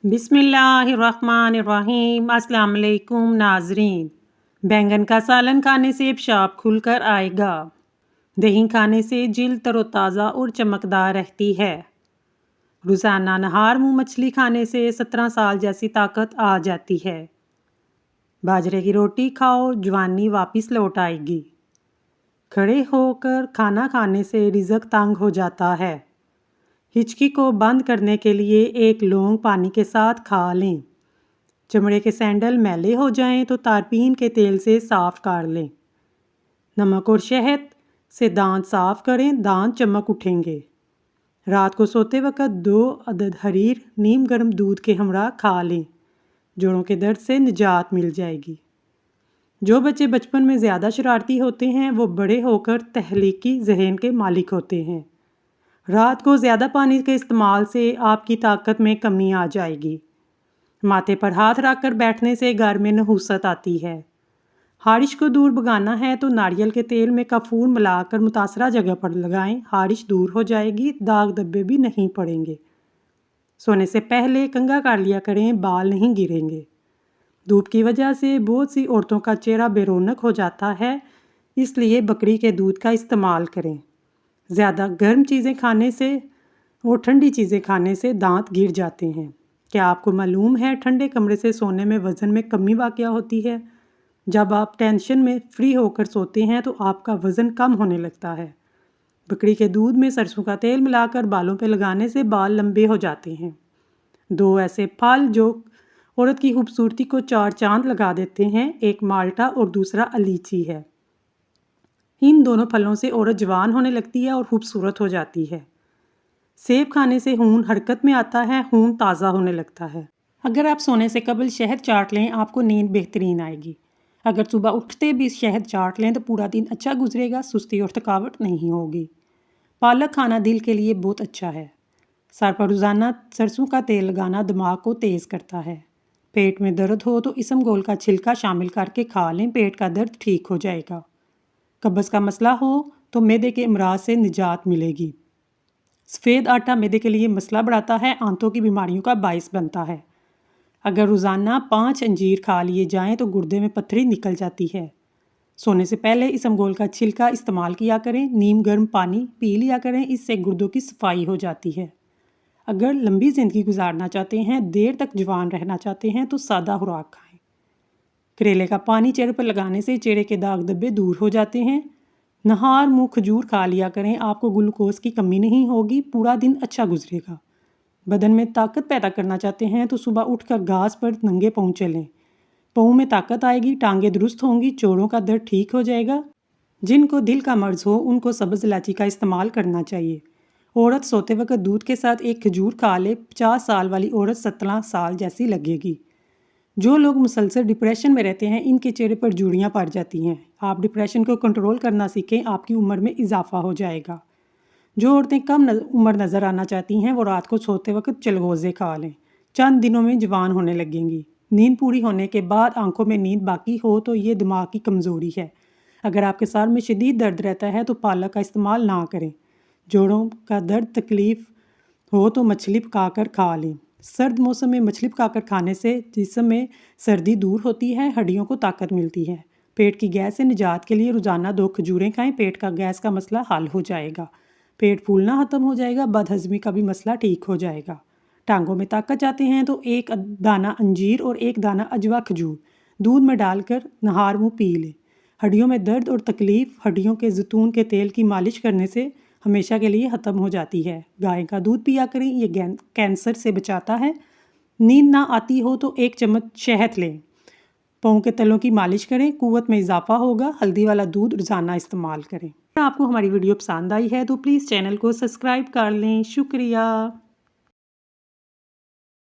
बिस्मिल्लाहिर्रहमानिर्रहीम। अस्सलाम वालेकुम नाजरीन। बैंगन का सालन खाने से पेशाब खुलकर आएगा। दही खाने से जिल्द तरोताज़ा और चमकदार रहती है। रोज़ाना नहार मुँह मछली खाने से 17 साल जैसी ताकत आ जाती है। बाजरे की रोटी खाओ, जवानी वापस लौट आएगी। खड़े होकर खाना खाने से रिज़्क तंग हो जाता है। हिचकी को बंद करने के लिए एक लौंग पानी के साथ खा लें। चमड़े के सैंडल मैले हो जाएं तो तारपीन के तेल से साफ कर लें। नमक और शहद से दांत साफ करें, दांत चमक उठेंगे। रात को सोते वक्त 2 अदद हरीर नीम गर्म दूध के हमरा खा लें। जोड़ों के दर्द से निजात मिल जाएगी। जो बच्चे बचपन में ज़्यादा शरारती होते हैं वो बड़े होकर तहलीकी जहन के मालिक होते हैं। रात को ज़्यादा पानी के इस्तेमाल से आपकी ताकत में कमी आ जाएगी। माथे पर हाथ रखकर बैठने से घर में नहुसत आती है। हारिश को दूर भगाना है तो नारियल के तेल में कपूर मिलाकर मुतासरा जगह पर लगाएं। हारिश दूर हो जाएगी, दाग धब्बे भी नहीं पड़ेंगे। सोने से पहले कंघा कर लिया करें, बाल नहीं गिरेंगे। धूप की वजह से बहुत सी औरतों का चेहरा बेरौनक हो जाता है, इसलिए बकरी के दूध का इस्तेमाल करें। ज़्यादा गर्म चीज़ें खाने से और ठंडी चीज़ें खाने से दांत गिर जाते हैं। क्या आपको मालूम है ठंडे कमरे से सोने में वज़न में कमी वाक़या होती है? जब आप टेंशन में फ्री होकर सोते हैं तो आपका वज़न कम होने लगता है। बकरी के दूध में सरसों का तेल मिलाकर बालों पे लगाने से बाल लंबे हो जाते हैं। 2 ऐसे फल जो औरत की खूबसूरती को 4 चांद लगा देते हैं, एक माल्टा और दूसरा अलीची है। इन दोनों फलों से औरत जवान होने लगती है और खूबसूरत हो जाती है। सेब खाने से खून हरकत में आता है, खून ताज़ा होने लगता है। अगर आप सोने से कबल शहद चाट लें, आपको नींद बेहतरीन आएगी। अगर सुबह उठते भी शहद चाट लें तो पूरा दिन अच्छा गुजरेगा, सुस्ती और थकावट नहीं होगी। पालक खाना दिल के लिए बहुत अच्छा है। सर पर रोज़ाना सरसों का तेल लगाना दिमाग को तेज़ करता है। पेट में दर्द हो तो इसमगोल का छिलका शामिल करके खा लें, पेट का दर्द ठीक हो जाएगा। कब्ज़ का मसला हो तो मैदे के अमराज से निजात मिलेगी। सफ़ेद आटा मैदे के लिए मसला बढ़ाता है, आंतों की बीमारियों का बाइस बनता है। अगर रोज़ाना 5 अंजीर खा लिए जाएं तो गुर्दे में पथरी निकल जाती है। सोने से पहले इसमगोल का छिलका इस्तेमाल किया करें। नीम गर्म पानी पी लिया करें, इससे गुर्दों की सफाई हो जाती है। अगर लंबी ज़िंदगी गुजारना चाहते हैं, देर तक जवान रहना चाहते हैं तो सादा खुराक खाएं। करेले का पानी चेहरे पर लगाने से चेहरे के दाग धब्बे दूर हो जाते हैं। नहार मुँह खजूर खा लिया करें, आपको ग्लूकोज की कमी नहीं होगी, पूरा दिन अच्छा गुजरेगा। बदन में ताकत पैदा करना चाहते हैं तो सुबह उठकर घास पर नंगे पाँव चलें। पाँव में ताकत आएगी, टांगें दुरुस्त होंगी, जोड़ों का दर्द ठीक हो जाएगा। जिनको दिल का मर्ज हो उनको सब्ज़ इलायची का इस्तेमाल करना चाहिए। औरत सोते वक्त दूध के साथ एक खजूर खा ले, 50 साल वाली औरत 17 साल जैसी लगेगी। जो लोग मुसलसल डिप्रेशन में रहते हैं, इनके चेहरे पर झुर्रियाँ पड़ जाती हैं। आप डिप्रेशन को कंट्रोल करना सीखें, आपकी उम्र में इजाफा हो जाएगा। जो औरतें कम उम्र नज़र आना चाहती हैं वो रात को सोते वक्त चलगोज़े खा लें, चंद दिनों में जवान होने लगेंगी। नींद पूरी होने के बाद आंखों में नींद बाकी हो तो ये दिमाग की कमज़ोरी है। अगर आपके सर में शदीद दर्द रहता है तो पालक का इस्तेमाल ना करें। जोड़ों का दर्द तकलीफ हो तो मछली पकाकर खा लें। सर्द मौसम में मछली पकाकर खाने से जिस्म में सर्दी दूर होती है, हड्डियों को ताकत मिलती है। पेट की गैस से निजात के लिए रोज़ाना 2 खजूरें खाएं, पेट का गैस का मसला हल हो जाएगा। पेट फूलना ख़त्म हो जाएगा, बदहज़मी का भी मसला ठीक हो जाएगा। टांगों में ताकत चाहते हैं तो 1 दाना अंजीर और 1 दाना अजवा खजूर दूध में डालकर नहार मुँह पी लें। हड्डियों में दर्द और तकलीफ़ हड्डियों के जैतून के तेल की मालिश करने से हमेशा के लिए ख़त्म हो जाती है। गाय का दूध पिया करें, ये कैंसर से बचाता है। नींद ना आती हो तो 1 चम्मच शहद लें। पाँव के तलों की मालिश करें, क़ुव्वत में इजाफा होगा। हल्दी वाला दूध रोज़ाना इस्तेमाल करें। अगर आपको हमारी वीडियो पसंद आई है तो प्लीज़ चैनल को सब्सक्राइब कर लें। शुक्रिया।